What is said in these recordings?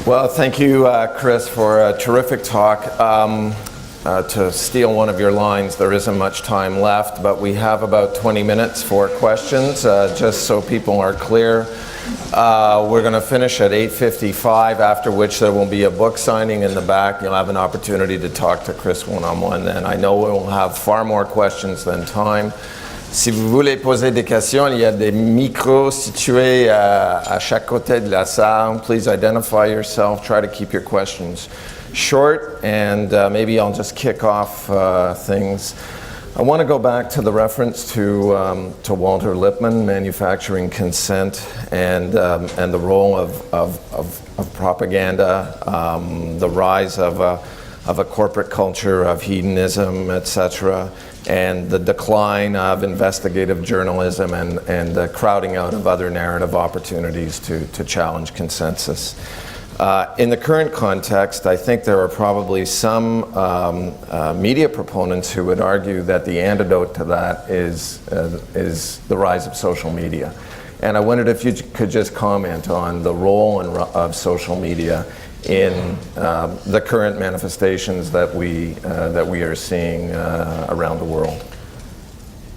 Well, thank you, Chris, for a terrific talk. To steal one of your lines, there isn't much time left, but we have about 20 minutes for questions, just so people are clear. We're going to finish at 8:55, after which there will be a book signing in the back. You'll have an opportunity to talk to Chris one-on-one, and I know we'll have far more questions than time. Si vous voulez poser des questions, il y a des micros situés à chaque côté de la salle. Please identify yourself. Try to keep your questions short, and maybe I'll just kick off things. I want to go back to the reference to Walter Lippmann, manufacturing consent, and the role of propaganda, the rise of a corporate culture of hedonism, etc., and the decline of investigative journalism and the crowding out of other narrative opportunities to challenge consensus. In the current context, I think there are probably some media proponents who would argue that the antidote to that is the rise of social media. And I wondered if you could just comment on the role of social media in the current manifestations that we are seeing around the world.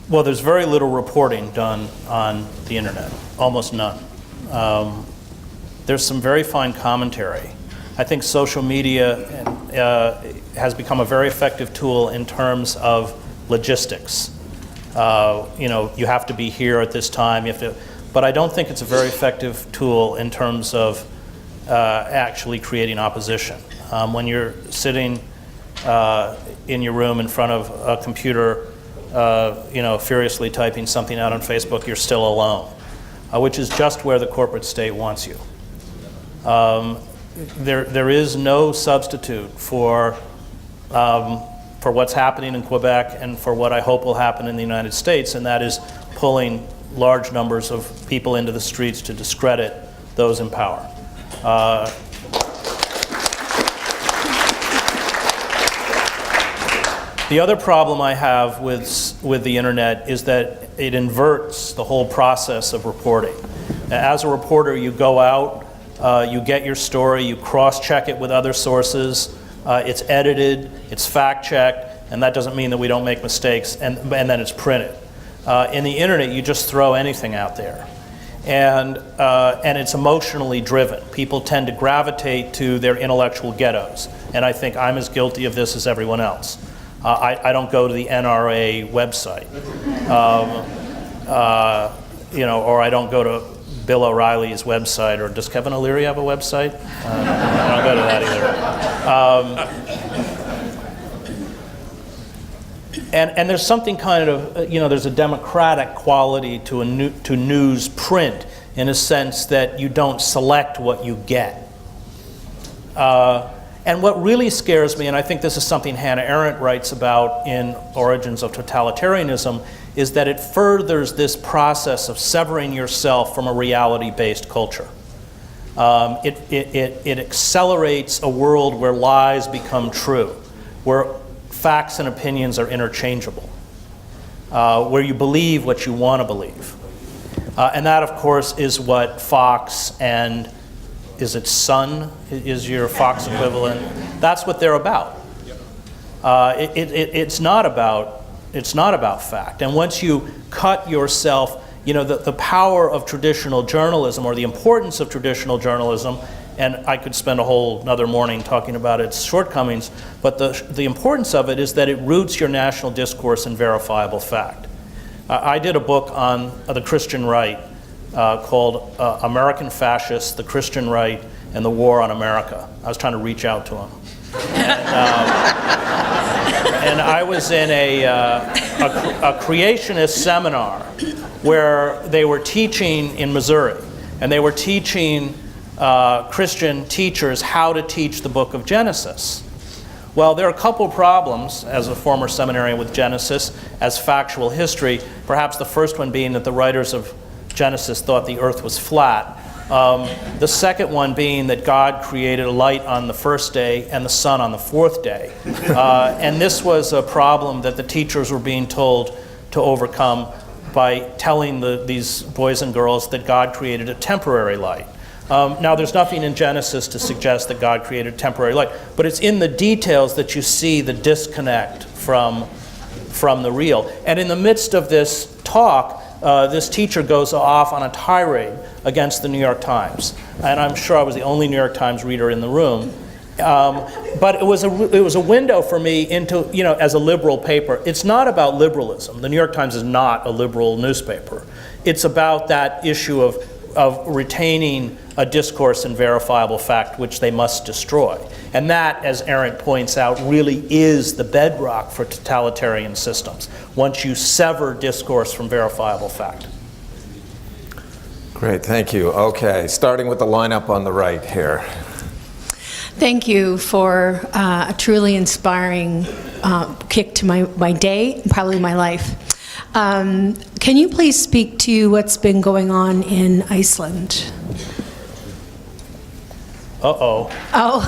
Well, there's very little reporting done on the internet, almost none. There's some very fine commentary. I think social media has become a very effective tool in terms of logistics. You have to be here at this time. But I don't think it's a very effective tool in terms of actually creating opposition. When you're sitting in your room in front of a computer, furiously typing something out on Facebook, you're still alone, which is just where the corporate state wants you. There is no substitute for what's happening in Quebec and for what I hope will happen in the United States, and that is pulling large numbers of people into the streets to discredit those in power. The other problem I have with the internet is that it inverts the whole process of reporting. As a reporter, you go out, you get your story, you cross-check it with other sources, it's edited, it's fact-checked, and that doesn't mean that we don't make mistakes, and then it's printed. In the internet, you just throw anything out there. And it's emotionally driven. People tend to gravitate to their intellectual ghettos. And I think I'm as guilty of this as everyone else. I don't go to the NRA website. Or I don't go to Bill O'Reilly's website, or does Kevin O'Leary have a website? I don't go to that either. And there's something kind of, there's a democratic quality to newsprint in a sense that you don't select what you get. And what really scares me, and I think this is something Hannah Arendt writes about in Origins of Totalitarianism, is that it furthers this process of severing yourself from a reality-based culture. It accelerates a world where lies become true, where facts and opinions are interchangeable, where you believe what you want to believe. And that, of course, is what Fox and, is it Sun, is your Fox equivalent? That's what they're about. It's not about fact. And once you cut yourself, the power of traditional journalism, or the importance of traditional journalism, and I could spend a whole another morning talking about its shortcomings, but the importance of it is that it roots your national discourse in verifiable fact. I did a book on the Christian right called American Fascists, the Christian Right, and the War on America. I was trying to reach out to them. And I was in a creationist seminar where they were teaching in Missouri, and they were teaching Christian teachers how to teach the book of Genesis. Well, there are a couple problems as a former seminarian with Genesis as factual history, perhaps the first one being that the writers of Genesis thought the earth was flat. The second one being that God created a light on the first day and the sun on the fourth day. And this was a problem that the teachers were being told to overcome by telling these boys and girls that God created a temporary light. Now, there's nothing in Genesis to suggest that God created temporary light, but it's in the details that you see the disconnect from the real. And in the midst of this talk, this teacher goes off on a tirade against the New York Times. And I'm sure I was the only New York Times reader in the room. But it was a window for me into, as a liberal paper. It's not about liberalism. The New York Times is not a liberal newspaper. It's about that issue of retaining a discourse and verifiable fact, which they must destroy. And that, as Arendt points out, really is the bedrock for totalitarian systems, once you sever discourse from verifiable fact. Great, thank you. Okay, starting with the lineup on the right here. Thank you for a truly inspiring kick to my day, probably my life. Can you please speak to what's been going on in Iceland? Uh-oh. Oh,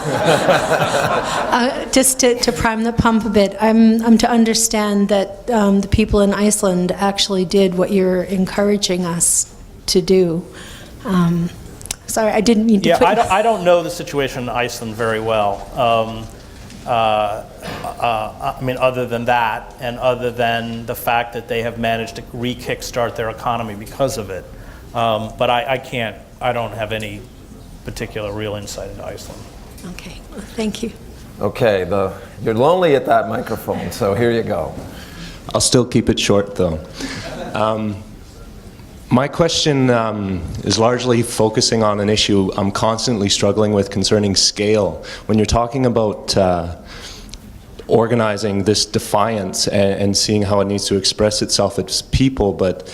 just to prime the pump a bit, I'm to understand that the people in Iceland actually did what you're encouraging us to do. Sorry, I didn't mean to put... I don't know the situation in Iceland very well. Other than that, and other than the fact that they have managed to re-kickstart their economy because of it. But I don't have any particular real insight into Iceland. Okay, well, thank you. Okay, you're lonely at that microphone, so here you go. I'll still keep it short, though. My question is largely focusing on an issue I'm constantly struggling with concerning scale. When you're talking about organizing this defiance and seeing how it needs to express itself as people, but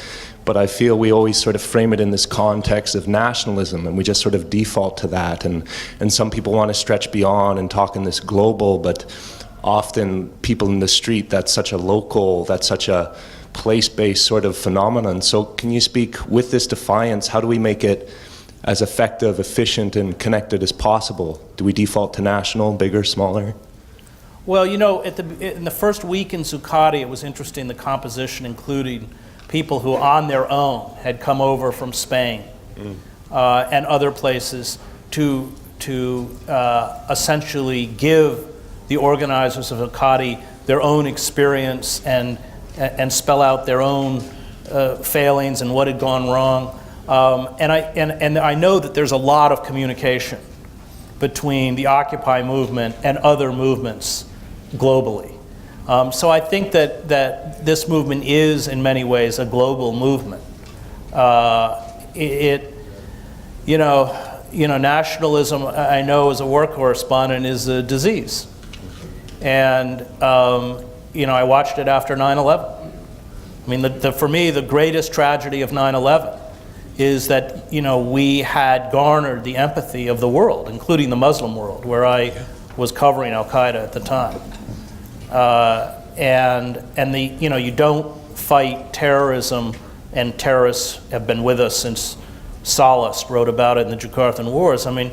I feel we always sort of frame it in this context of nationalism, and we just sort of default to that. And some people want to stretch beyond and talk in this global, but often people in the street, that's such a local, that's such a place-based sort of phenomenon. So can you speak with this defiance, how do we make it as effective, efficient, and connected as possible? Do we default to national, bigger, smaller? Well, in the first week in Zuccotti, it was interesting, the composition including people who on their own had come over from Spain and other places to essentially give the organizers of Zuccotti their own experience and spell out their own failings and what had gone wrong. And I know that there's a lot of communication between the Occupy movement and other movements globally. So I think that this movement is, in many ways, a global movement. Nationalism, I know as a war correspondent, is a disease. And, I watched it after 9/11. I mean, for me, the greatest tragedy of 9/11 is that, we had garnered the empathy of the world, including the Muslim world, where I was covering Al-Qaeda at the time. You don't fight terrorism, and terrorists have been with us since Sallust wrote about it in the Jakartan Wars. I mean,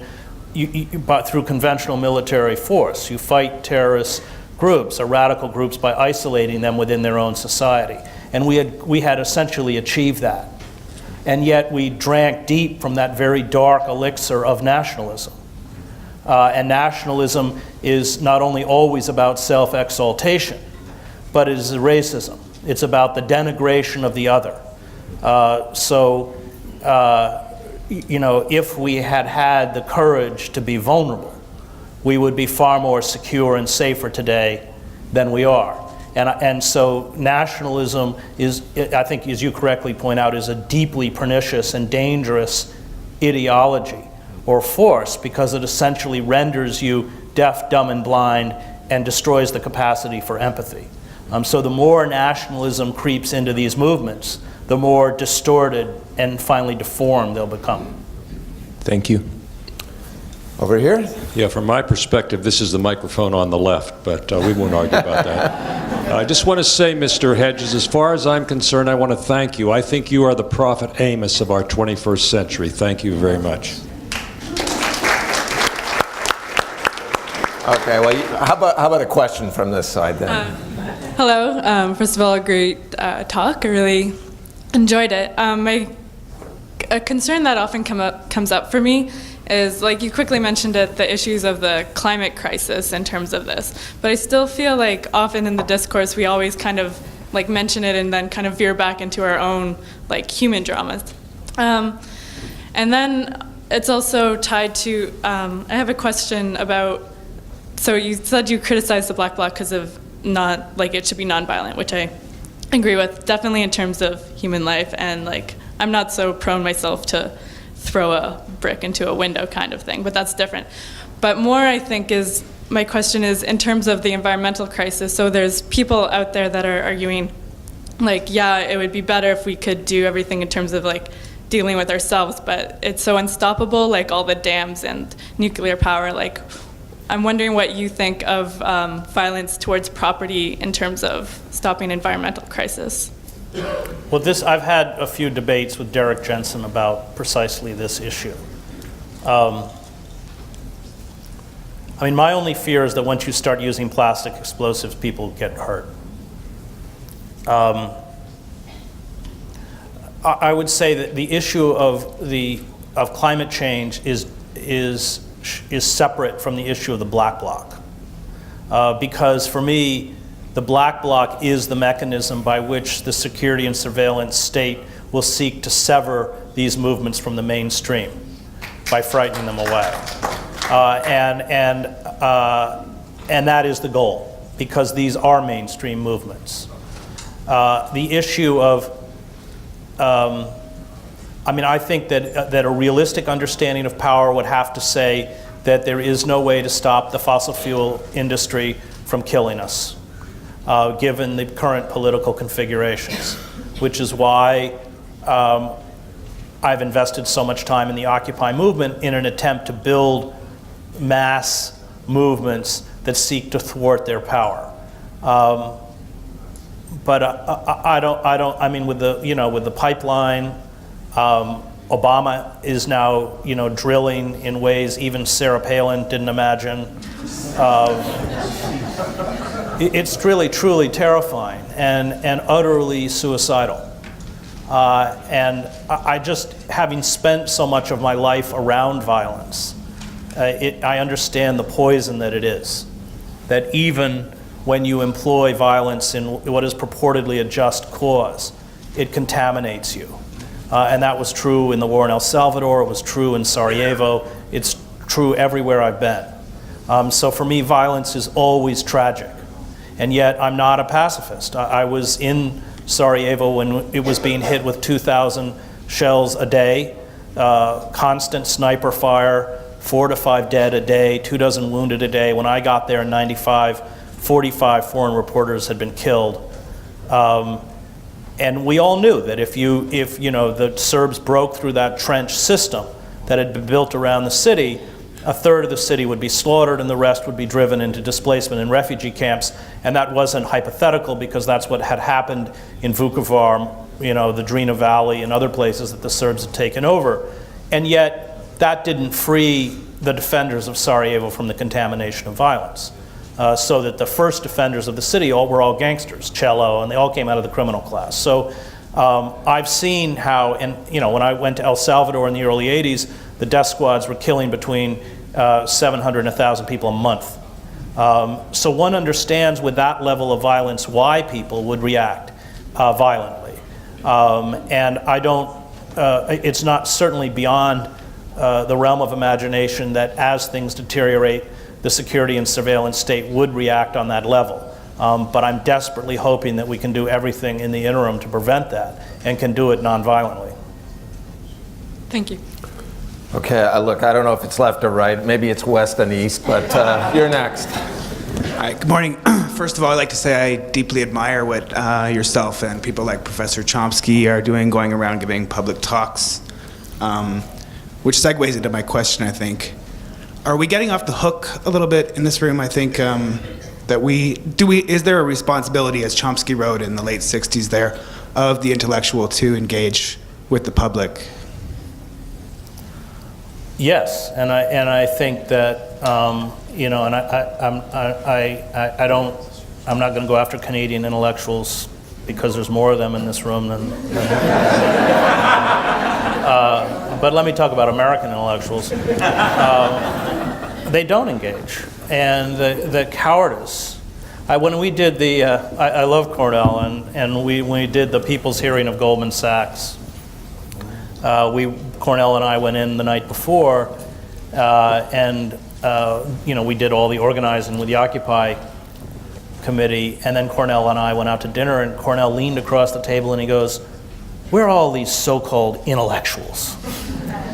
but through conventional military force. You fight terrorist groups or radical groups by isolating them within their own society. And we had essentially achieved that. And yet we drank deep from that very dark elixir of nationalism. And nationalism is not only always about self-exaltation, but it is racism. It's about the denigration of the other. If we had had the courage to be vulnerable, we would be far more secure and safer today than we are. And so nationalism is, I think, as you correctly point out, is a deeply pernicious and dangerous ideology or force, because it essentially renders you deaf, dumb, and blind and destroys the capacity for empathy. So the more nationalism creeps into these movements, the more distorted and finally deformed they'll become. Thank you. Over here? Yeah, from my perspective, this is the microphone on the left, but we won't argue about that. I just want to say, Mr. Hedges, as far as I'm concerned, I want to thank you. I think you are the Prophet Amos of our 21st century. Thank you very much. Okay, well, how about a question from this side then? Hello. First of all, a great talk. I really enjoyed it. A concern that often comes up for me is, like you quickly mentioned it, the issues of the climate crisis in terms of this. But I still feel like often in the discourse we always kind of like mention it and then kind of veer back into our own like human dramas. And then it's also tied to, I have a question about, so you said you criticized the Black Bloc because of not, like it should be nonviolent, which I agree with, definitely in terms of human life, and like I'm not so prone myself to throw a brick into a window kind of thing, but that's different. But more I think is, my question is in terms of the environmental crisis, so there's people out there that are arguing like, yeah, it would be better if we could do everything in terms of like dealing with ourselves, but it's so unstoppable, like all the dams and nuclear power. Like, I'm wondering what you think of violence towards property in terms of stopping environmental crisis. Well, I've had a few debates with Derek Jensen about precisely this issue. I mean, my only fear is that once you start using plastic explosives, people get hurt. I would say that the issue of climate change is separate from the issue of the Black Bloc, because for me, the Black Bloc is the mechanism by which the security and surveillance state will seek to sever these movements from the mainstream by frightening them away, and that is the goal, because these are mainstream movements. The issue of I mean, I think that a realistic understanding of power would have to say that there is no way to stop the fossil fuel industry from killing us, given the current political configurations, which is why I've invested so much time in the Occupy movement in an attempt to build mass movements that seek to thwart their power. But I mean, with the pipeline, Obama is now, drilling in ways even Sarah Palin didn't imagine. It's really, truly terrifying and utterly suicidal. And I just, having spent so much of my life around violence, I understand the poison that it is. That even when you employ violence in what is purportedly a just cause, it contaminates you. And that was true in the war in El Salvador, it was true in Sarajevo, it's true everywhere I've been. So for me, violence is always tragic. And yet, I'm not a pacifist. I was in Sarajevo when it was being hit with 2,000 shells a day, constant sniper fire, 4 to 5 dead a day, 24 wounded a day. When I got there in '95, 45 foreign reporters had been killed. And we all knew that if the Serbs broke through that trench system that had been built around the city, a third of the city would be slaughtered and the rest would be driven into displacement and refugee camps. And that wasn't hypothetical, because that's what had happened in Vukovar, the Drina Valley and other places that the Serbs had taken over. And yet that didn't free the defenders of Sarajevo from the contamination of violence. So that the first defenders of the city were all gangsters, cello, and they all came out of the criminal class. So I've seen how, when I went to El Salvador in the early '80s, the death squads were killing between 700 and 1,000 people a month. So one understands with that level of violence why people would react violently. And I don't, it's not certainly beyond the realm of imagination that as things deteriorate, the security and surveillance state would react on that level. But I'm desperately hoping that we can do everything in the interim to prevent that and can do it nonviolently. Thank you. Okay, look, I don't know if it's left or right. Maybe it's west and east, but you're next. Hi, good morning. First of all, I'd like to say I deeply admire what yourself and people like Professor Chomsky are doing, going around giving public talks, which segues into my question, I think. Are we getting off the hook a little bit in this room? I think is there a responsibility, as Chomsky wrote in the late 60s there, of the intellectual to engage with the public? Yes, and I think that and I'm not going to go after Canadian intellectuals because there's more of them in this room than but let me talk about American intellectuals. They don't engage. And the cowardice. When we did the, I love Cornell, and when we did the People's Hearing of Goldman Sachs, Cornell and I went in the night before, and we did all the organizing with the Occupy committee, and then Cornell and I went out to dinner, and Cornell leaned across the table and he goes, "Where are all these so-called intellectuals?"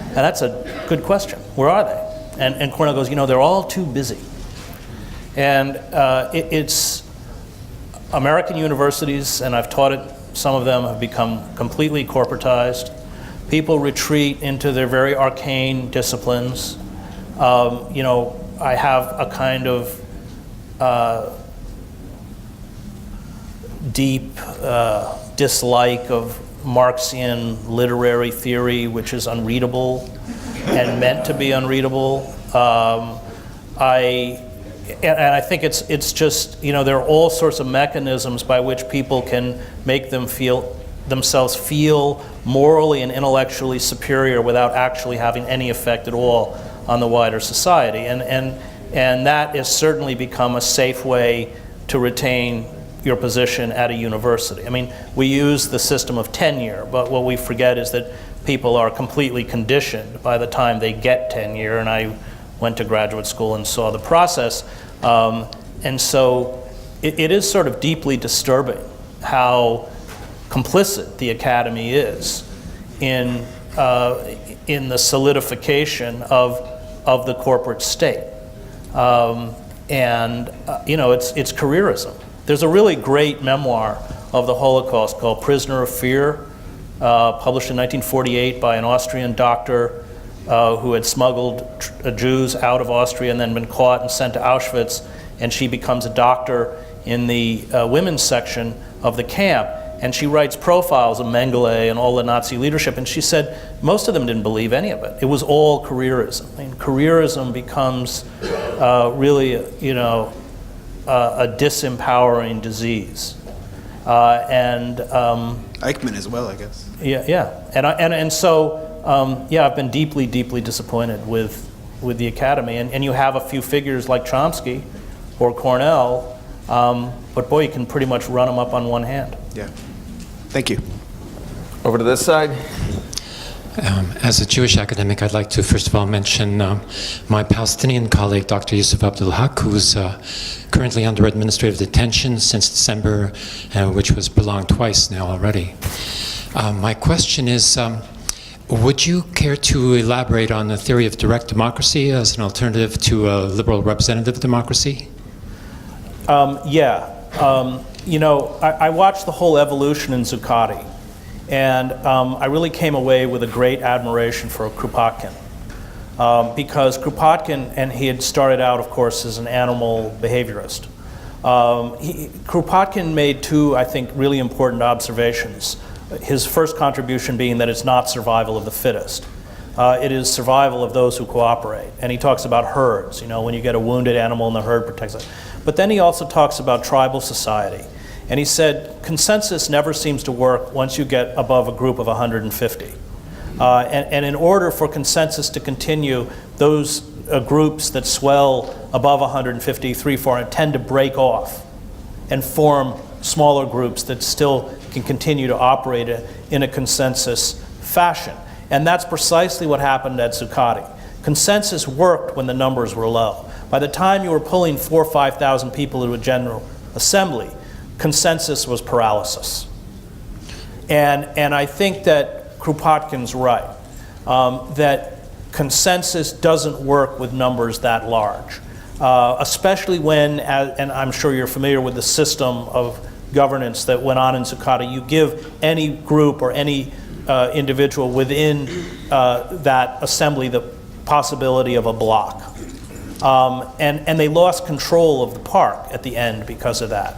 And that's a good question. Where are they? And Cornell goes, they're all too busy. And it's American universities, and I've taught it, some of them have become completely corporatized. People retreat into their very arcane disciplines. I have a kind of deep dislike of Marxian literary theory, which is unreadable and meant to be unreadable. And I think it's just, there are all sorts of mechanisms by which people can make themselves feel morally and intellectually superior without actually having any effect at all on the wider society. And that has certainly become a safe way to retain your position at a university. I mean, we use the system of tenure, but what we forget is that people are completely conditioned by the time they get tenure, and I went to graduate school and saw the process. And so it is sort of deeply disturbing how complicit the academy is in the solidification of the corporate state. It's careerism. There's a really great memoir of the Holocaust called Prisoner of Fear, published in 1948 by an Austrian doctor who had smuggled Jews out of Austria and then been caught and sent to Auschwitz, and she becomes a doctor in the women's section of the camp, and she writes profiles of Mengele and all the Nazi leadership, and she said most of them didn't believe any of it. It was all careerism. I mean, careerism becomes really, a disempowering disease. Eichmann as well, I guess. Yeah. So I've been deeply, deeply disappointed with the academy. And you have a few figures like Chomsky or Cornell, but boy, you can pretty much run them up on one hand. Yeah. Thank you. Over to this side. As a Jewish academic, I'd like to first of all mention my Palestinian colleague, Dr. Yusuf Abdul Haq, who's currently under administrative detention since December, which was prolonged twice now already. My question is, would you care to elaborate on the theory of direct democracy as an alternative to a liberal representative democracy? I watched the whole evolution in Zuccotti. And I really came away with a great admiration for Kropotkin. Because Kropotkin, and he had started out, of course, as an animal behaviorist. Kropotkin made two, I think, really important observations. His first contribution being that it's not survival of the fittest. It is survival of those who cooperate. And he talks about herds, when you get a wounded animal and the herd protects it. But then he also talks about tribal society. And he said, consensus never seems to work once you get above a group of 150. And in order for consensus to continue, those groups that swell above 150, 3, 4, tend to break off and form smaller groups that still can continue to operate in a consensus fashion. And that's precisely what happened at Zuccotti. Consensus worked when the numbers were low. By the time you were pulling 4,000 or 5,000 people into a general assembly, consensus was paralysis. And I think that Kropotkin's right, that consensus doesn't work with numbers that large, especially when, and I'm sure you're familiar with the system of governance that went on in Zuccotti, you give any group or any individual within that assembly the possibility of a block. And they lost control of the park at the end because of that.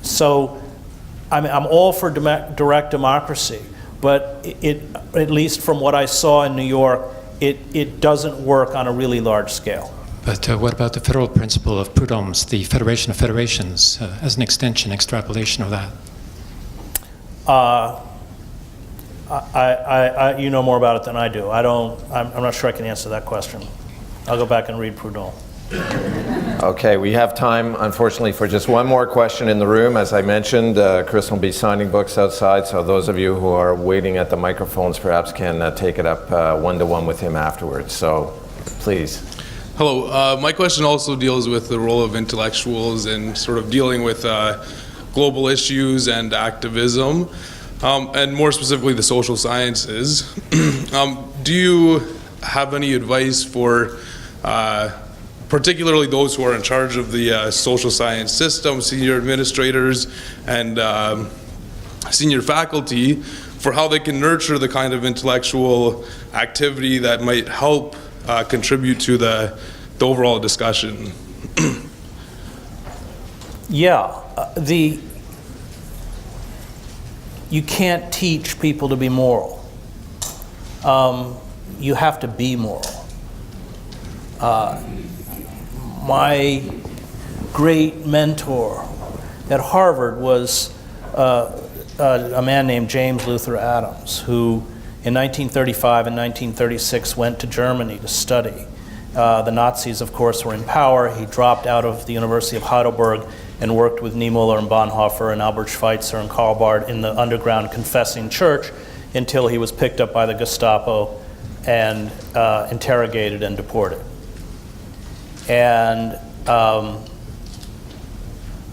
So I'm all for direct democracy, but at least from what I saw in New York, it doesn't work on a really large scale. But what about the federal principle of Prud'homme's, the Federation of Federations, as an extension, extrapolation of that? You know more about it than I do. I'm not sure I can answer that question. I'll go back and read Proudhon. Okay, we have time, unfortunately, for just one more question in the room. As I mentioned, Chris will be signing books outside, so those of you who are waiting at the microphones perhaps can take it up one-to-one with him afterwards. So, please. Hello. My question also deals with the role of intellectuals in sort of dealing with global issues and activism, and more specifically the social sciences. Do you have any advice for particularly those who are in charge of the social science system, senior administrators and senior faculty, for how they can nurture the kind of intellectual activity that might help contribute to the overall discussion? Yeah, you can't teach people to be moral. You have to be moral. My great mentor at Harvard was a man named James Luther Adams, who in 1935 and 1936 went to Germany to study. The Nazis, of course, were in power. He dropped out of the University of Heidelberg and worked with Niemöller and Bonhoeffer and Albert Schweitzer and Karl Barth in the underground confessing church until he was picked up by the Gestapo and interrogated and deported. And I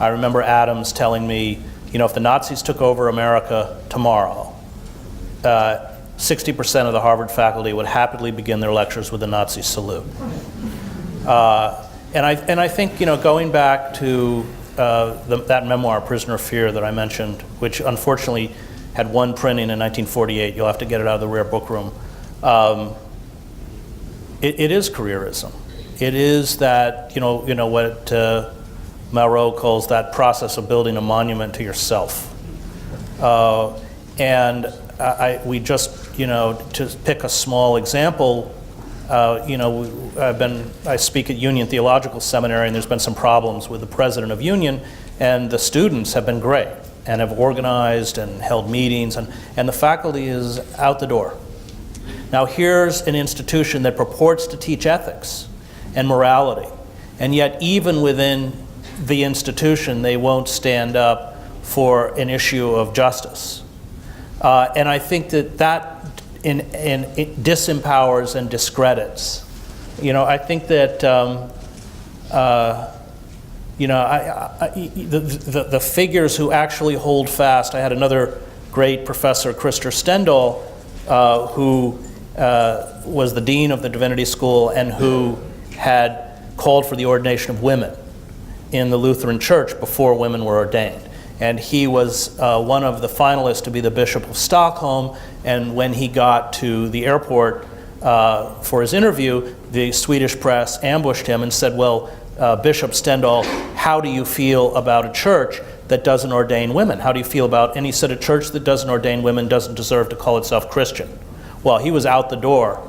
remember Adams telling me, if the Nazis took over America tomorrow, 60% of the Harvard faculty would happily begin their lectures with the Nazi salute. And I think, going back to that memoir, Prisoner of Fear, that I mentioned, which unfortunately had one printing in 1948, you'll have to get it out of the rare book room, it is careerism. It is that, what Malraux calls that process of building a monument to yourself. And we just, to pick a small example, I speak at Union Theological Seminary, and there's been some problems with the president of Union, and the students have been great and have organized and held meetings, and the faculty is out the door. Now here's an institution that purports to teach ethics and morality, and yet even within the institution they won't stand up for an issue of justice. And I think that it disempowers and discredits. I think that the figures who actually hold fast. I had another great professor, Krister Stendhal, who was the dean of the Divinity School and who had called for the ordination of women in the Lutheran Church before women were ordained. And he was one of the finalists to be the Bishop of Stockholm, and when he got to the airport for his interview, the Swedish press ambushed him and said, well, Bishop Stendhal, how do you feel about a church that doesn't ordain women? How do you feel about, and he said, a church that doesn't ordain women doesn't deserve to call itself Christian. Well, he was out the door.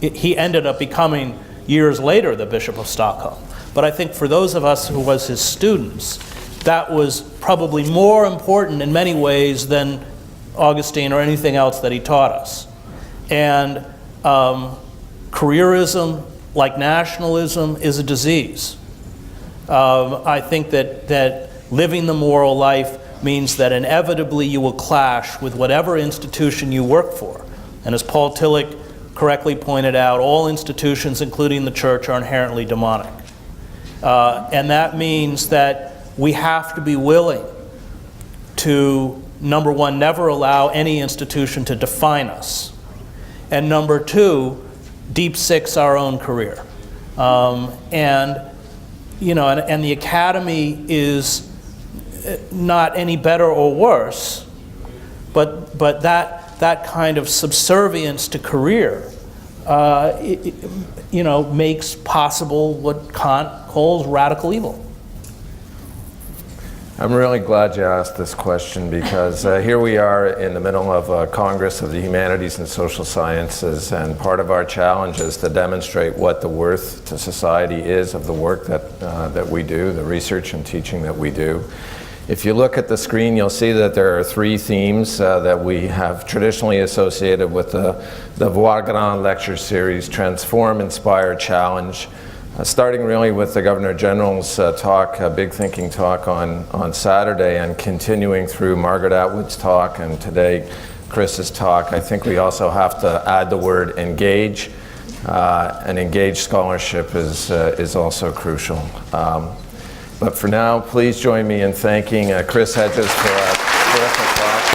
He ended up becoming, years later, the Bishop of Stockholm. But I think for those of us who was his students, that was probably more important in many ways than Augustine or anything else that he taught us. And careerism, like nationalism, is a disease. I think that living the moral life means that inevitably you will clash with whatever institution you work for. And as Paul Tillich correctly pointed out, all institutions, including the church, are inherently demonic. And that means that we have to be willing to, number one, never allow any institution to define us. And number two, deep six our own career. And the academy is not any better or worse, but that kind of subservience to career, makes possible what Kant calls radical evil. I'm really glad you asked this question because here we are in the middle of a Congress of the Humanities and Social Sciences, and part of our challenge is to demonstrate what the worth to society is of the work that we do, the research and teaching that we do. If you look at the screen, you'll see that there are 3 themes that we have traditionally associated with the Voir Grand lecture series: Transform, Inspire, Challenge. Starting really with the Governor General's talk, a big thinking talk on Saturday, and continuing through Margaret Atwood's talk and today Chris's talk. I think we also have to add the word engage, and engaged scholarship is also crucial. But for now, please join me in thanking Chris Hedges for a terrific talk.